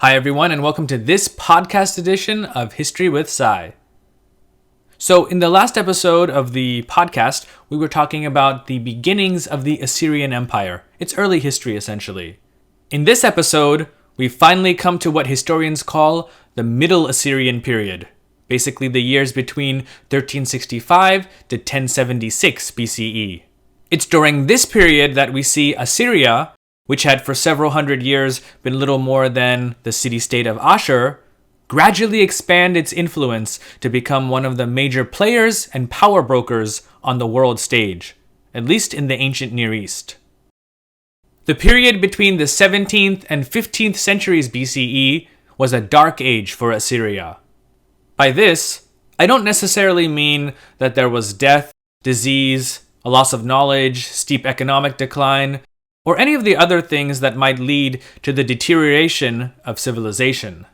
Hi everyone, and welcome to this podcast edition of History with Sai. So in the last episode of the podcast, we were talking about the beginnings of the Assyrian Empire, its early history essentially. In this episode, we finally come to what historians call the Middle Assyrian period, basically the years between 1365 to 1076 BCE. It's during this period that we see Assyria, which had for several hundred years been little more than the city-state of Ashur, gradually expand its influence to become one of the major players and power brokers on the world stage, at least in the ancient Near East. The period between the 17th and 15th centuries BCE was a dark age for Assyria. By this, I don't necessarily mean that there was death, disease, a loss of knowledge, steep economic decline, or any of the other things that might lead to the deterioration of civilization.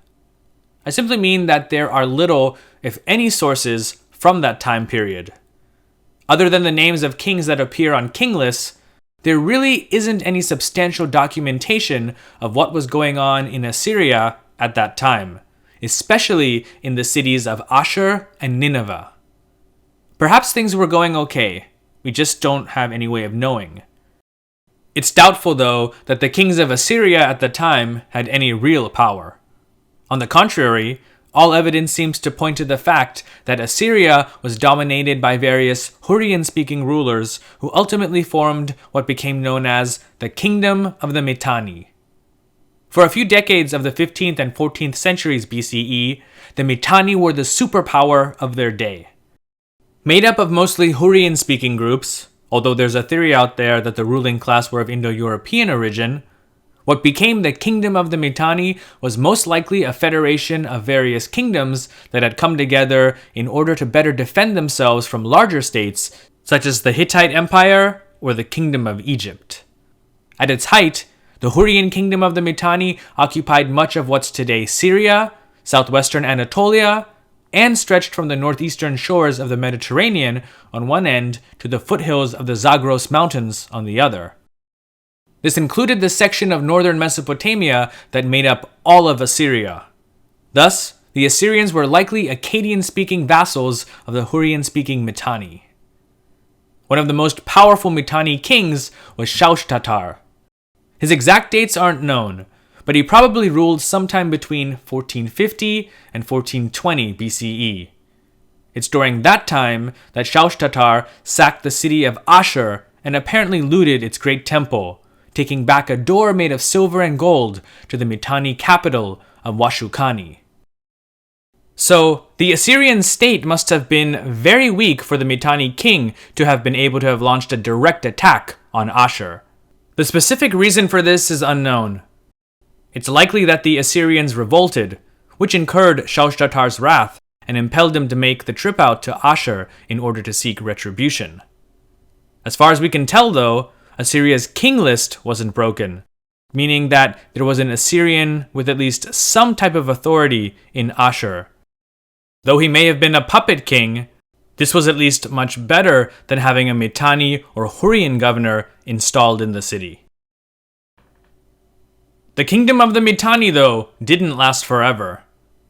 I simply mean that there are little, if any, sources from that time period. Other than the names of kings that appear on king lists, there really isn't any substantial documentation of what was going on in Assyria at that time, especially in the cities of Ashur and Nineveh. Perhaps things were going okay, we just don't have any way of knowing. It's doubtful, though, that the kings of Assyria at the time had any real power. On the contrary, all evidence seems to point to the fact that Assyria was dominated by various Hurrian-speaking rulers who ultimately formed what became known as the Kingdom of the Mitanni. For a few decades of the 15th and 14th centuries BCE, the Mitanni were the superpower of their day. Made up of mostly Hurrian-speaking groups, although there's a theory out there that the ruling class were of Indo-European origin, what became the Kingdom of the Mitanni was most likely a federation of various kingdoms that had come together in order to better defend themselves from larger states, such as the Hittite Empire or the Kingdom of Egypt. At its height, the Hurrian Kingdom of the Mitanni occupied much of what's today Syria, southwestern Anatolia, and stretched from the northeastern shores of the Mediterranean on one end to the foothills of the Zagros Mountains on the other. This included the section of northern Mesopotamia that made up all of Assyria. Thus, the Assyrians were likely Akkadian-speaking vassals of the Hurrian-speaking Mitanni. One of the most powerful Mitanni kings was Shaushtatar. His exact dates aren't known, but he probably ruled sometime between 1450 and 1420 BCE. It's during that time that Shaushtatar sacked the city of Ashur and apparently looted its great temple, taking back a door made of silver and gold to the Mitanni capital of Washukani. So, the Assyrian state must have been very weak for the Mitanni king to have been able to have launched a direct attack on Ashur. The specific reason for this is unknown. It's likely that the Assyrians revolted, which incurred Shaushtatar's wrath and impelled him to make the trip out to Ashur in order to seek retribution. As far as we can tell, though, Assyria's king list wasn't broken, meaning that there was an Assyrian with at least some type of authority in Ashur. Though he may have been a puppet king, this was at least much better than having a Mitanni or Hurrian governor installed in the city. The Kingdom of the Mitanni, though, didn't last forever.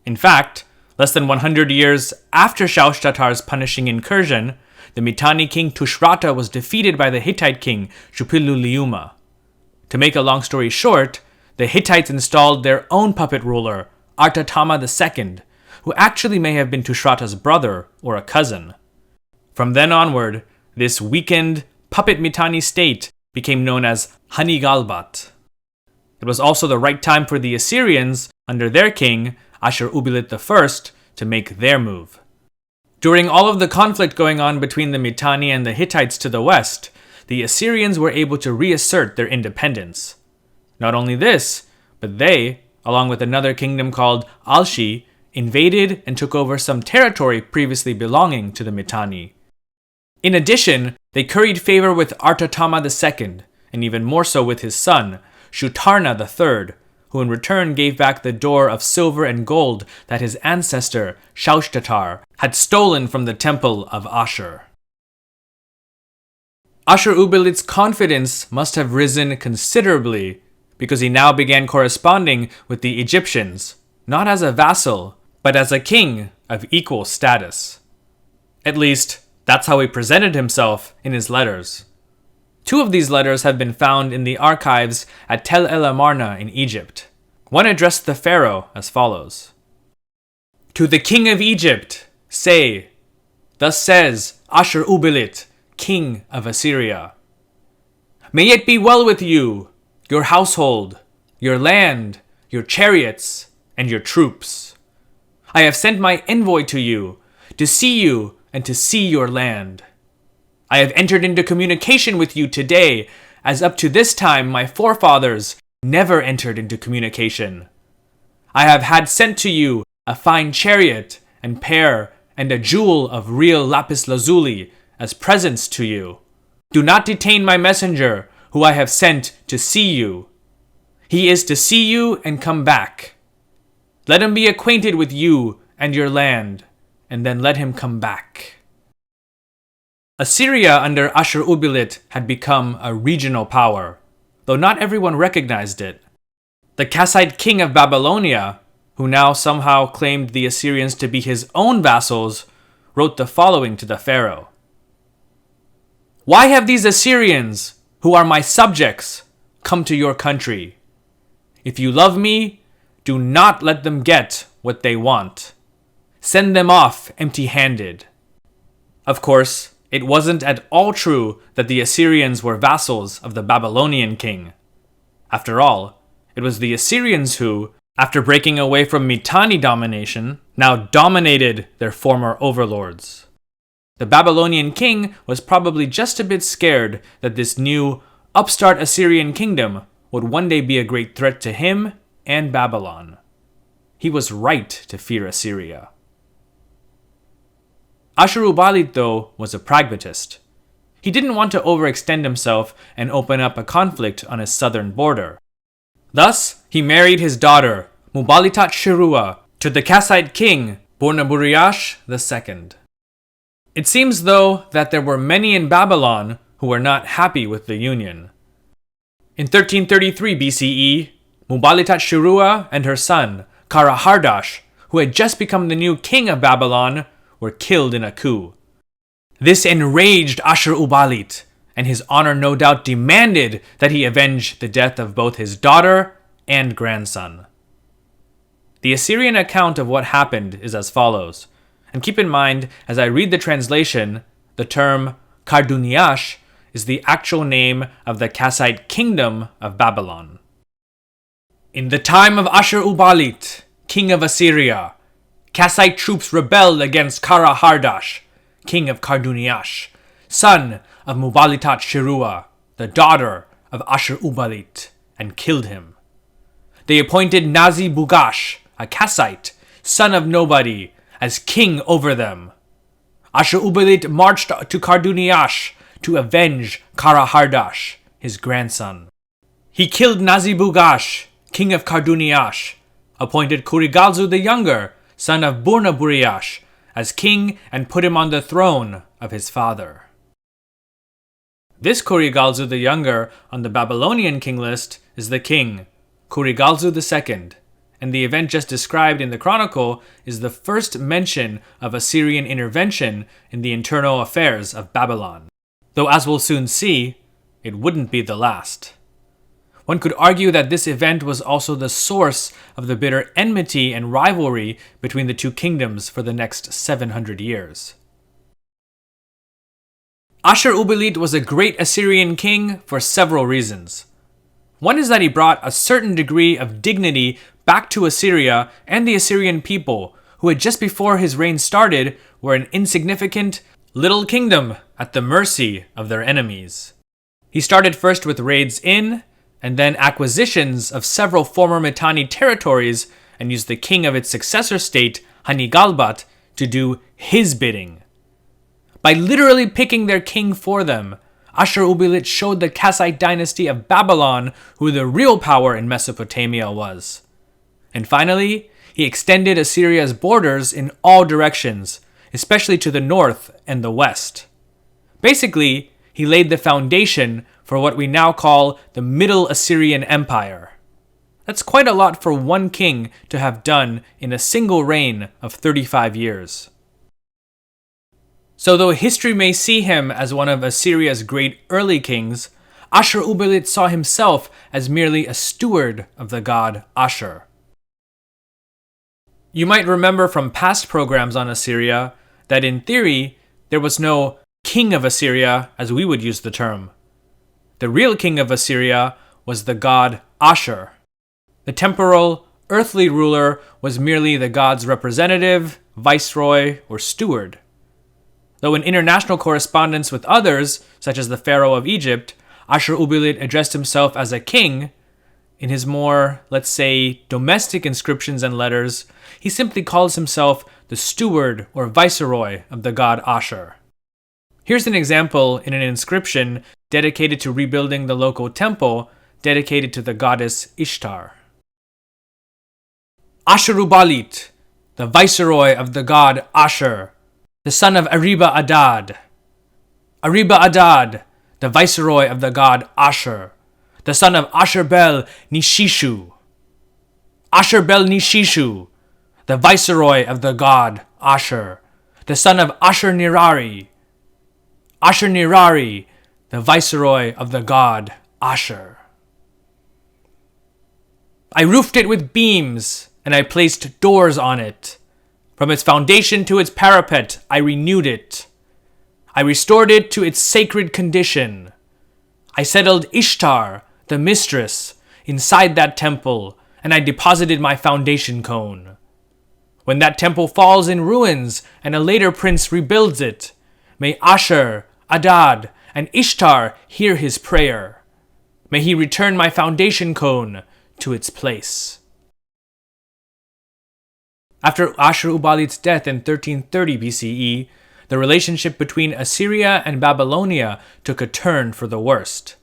In fact, less than 100 years after Shaushtatar's punishing incursion, the Mitanni king Tushratta was defeated by the Hittite king Shupilluliuma. To make a long story short, the Hittites installed their own puppet ruler, Artatama II, who actually may have been Tushratta's brother or a cousin. From then onward, this weakened, puppet Mitanni state became known as Hanigalbat. It was also the right time for the Assyrians, under their king, Ashur-uballit I, to make their move. During all of the conflict going on between the Mitanni and the Hittites to the west, the Assyrians were able to reassert their independence. Not only this, but they, along with another kingdom called Alshi, invaded and took over some territory previously belonging to the Mitanni. In addition, they curried favor with Artatama II, and even more so with his son, Shutarna III, who in return gave back the door of silver and gold that his ancestor, Shaushtatar, had stolen from the temple of Ashur. Ashur-uballit's confidence must have risen considerably because he now began corresponding with the Egyptians, not as a vassal, but as a king of equal status. At least, that's how he presented himself in his letters. 2 of these letters have been found in the archives at Tel El Amarna in Egypt. One addressed the pharaoh as follows: "To the king of Egypt, say, thus says Ashur-uballit, king of Assyria. May it be well with you, your household, your land, your chariots, and your troops. I have sent my envoy to you to see you and to see your land. I have entered into communication with you today, as up to this time my forefathers never entered into communication. I have had sent to you a fine chariot and pair and a jewel of real lapis lazuli as presents to you. Do not detain my messenger, who I have sent to see you. He is to see you and come back. Let him be acquainted with you and your land, and then let him come back." Assyria under Ashur-uballit had become a regional power, though not everyone recognized it. The Kassite king of Babylonia, who now somehow claimed the Assyrians to be his own vassals, wrote the following to the pharaoh: "Why have these Assyrians, who are my subjects, come to your country? If you love me, do not let them get what they want. Send them off empty-handed." Of course, it wasn't at all true that the Assyrians were vassals of the Babylonian king. After all, it was the Assyrians who, after breaking away from Mitanni domination, now dominated their former overlords. The Babylonian king was probably just a bit scared that this new, upstart Assyrian kingdom would one day be a great threat to him and Babylon. He was right to fear Assyria. Ashur-uballit, though, was a pragmatist. He didn't want to overextend himself and open up a conflict on his southern border. Thus, he married his daughter, Mubalitat-Shirua, to the Kassite king, Burnaburiash II. It seems, though, that there were many in Babylon who were not happy with the union. In 1333 BCE, Mubalitat-Shirua and her son, Kara-Hardash, who had just become the new king of Babylon, were killed in a coup. This enraged Ashur-uballit, and his honor no doubt demanded that he avenge the death of both his daughter and grandson. The Assyrian account of what happened is as follows, and keep in mind, as I read the translation, the term Karduniash is the actual name of the Kassite kingdom of Babylon. "In the time of Ashur-uballit, king of Assyria, Kassite troops rebelled against Kara-Hardash, king of Karduniash, son of Mubalitat-Shirua, the daughter of Ashur-uballit, and killed him. They appointed Nazi-Bugash, a Kassite, son of nobody, as king over them. Ashur-uballit marched to Karduniash to avenge Kara-Hardash, his grandson. He killed Nazi-Bugash, king of Karduniash, appointed Kurigalzu the Younger, son of Burnaburiash, as king and put him on the throne of his father." This Kurigalzu the Younger on the Babylonian king list is the king, Kurigalzu II, and the event just described in the chronicle is the first mention of Assyrian intervention in the internal affairs of Babylon. Though as we'll soon see, it wouldn't be the last. One could argue that this event was also the source of the bitter enmity and rivalry between the two kingdoms for the next 700 years. Ashur-uballit was a great Assyrian king for several reasons. One is that he brought a certain degree of dignity back to Assyria and the Assyrian people, who had just before his reign started were an insignificant little kingdom at the mercy of their enemies. He started first with raids in, and then acquisitions of several former Mitanni territories, and used the king of its successor state, Hanigalbat, to do his bidding. By literally picking their king for them, Ashur-uballit showed the Kassite dynasty of Babylon who the real power in Mesopotamia was. And finally, he extended Assyria's borders in all directions, especially to the north and the west. Basically, he laid the foundation for what we now call the Middle Assyrian Empire. That's quite a lot for one king to have done in a single reign of 35 years. So though history may see him as one of Assyria's great early kings, Ashur-uballit saw himself as merely a steward of the god Ashur. You might remember from past programs on Assyria that in theory, there was no king of Assyria as we would use the term. The real king of Assyria was the god Ashur. The temporal, earthly ruler was merely the god's representative, viceroy, or steward. Though in international correspondence with others, such as the Pharaoh of Egypt, Ashur-uballit addressed himself as a king, in his more, let's say, domestic inscriptions and letters, he simply calls himself the steward or viceroy of the god Ashur. Here's an example in an inscription dedicated to rebuilding the local temple dedicated to the goddess Ishtar. Ashur-uballit, the viceroy of the god Ashur, the son of Ashur-uballit. Ashur-uballit, the viceroy of the god Ashur, the son of Ashur-bel-nishishu. Ashur-bel-nishishu, the viceroy of the god Ashur, the son of Ashur-nirari. Ashur-nirari, the viceroy of the god Ashur. I roofed it with beams, and I placed doors on it. From its foundation to its parapet, I renewed it. I restored it to its sacred condition. I settled Ishtar, the mistress, inside that temple, and I deposited my foundation cone. When that temple falls in ruins and a later prince rebuilds it, may Ashur, Adad, and Ishtar hear his prayer. May he return my foundation cone to its place. After Ashur-uballit's death in 1330 BCE, the relationship between Assyria and Babylonia took a turn for the worst.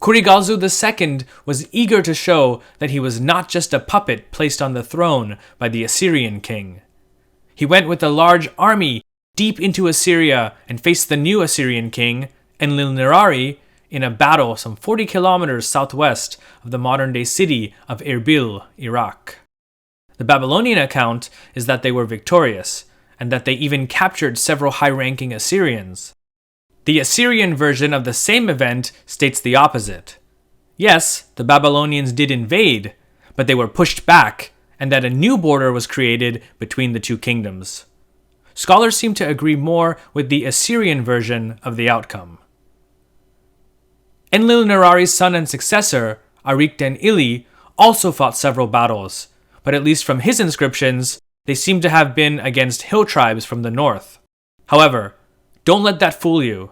Kurigalzu II was eager to show that he was not just a puppet placed on the throne by the Assyrian king. He went with a large army deep into Assyria and faced the new Assyrian king, Enlil-nirari, in a battle some 40 kilometers southwest of the modern-day city of Erbil, Iraq. The Babylonian account is that they were victorious, and that they even captured several high-ranking Assyrians. The Assyrian version of the same event states the opposite. Yes, the Babylonians did invade, but they were pushed back, and that a new border was created between the two kingdoms. Scholars seem to agree more with the Assyrian version of the outcome. Enlil-nirari's son and successor, Arik-den-ili, also fought several battles, but at least from his inscriptions, they seem to have been against hill tribes from the north. However, don't let that fool you.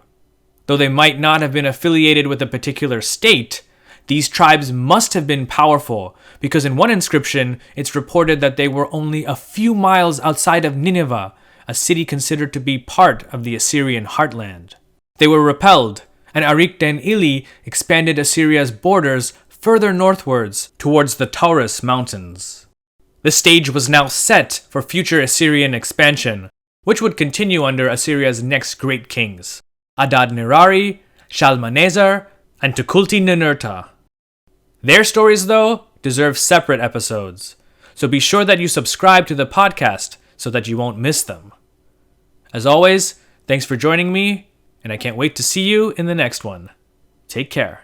Though they might not have been affiliated with a particular state, these tribes must have been powerful, because in one inscription, it's reported that they were only a few miles outside of Nineveh, a city considered to be part of the Assyrian heartland. They were repelled, and Arik-den-ili expanded Assyria's borders further northwards towards the Taurus Mountains. The stage was now set for future Assyrian expansion, which would continue under Assyria's next great kings, Adad-nirari, Shalmaneser, and Tukulti-Ninurta. Their stories, though, deserve separate episodes, so be sure that you subscribe to the podcast so that you won't miss them. As always, thanks for joining me, and I can't wait to see you in the next one. Take care.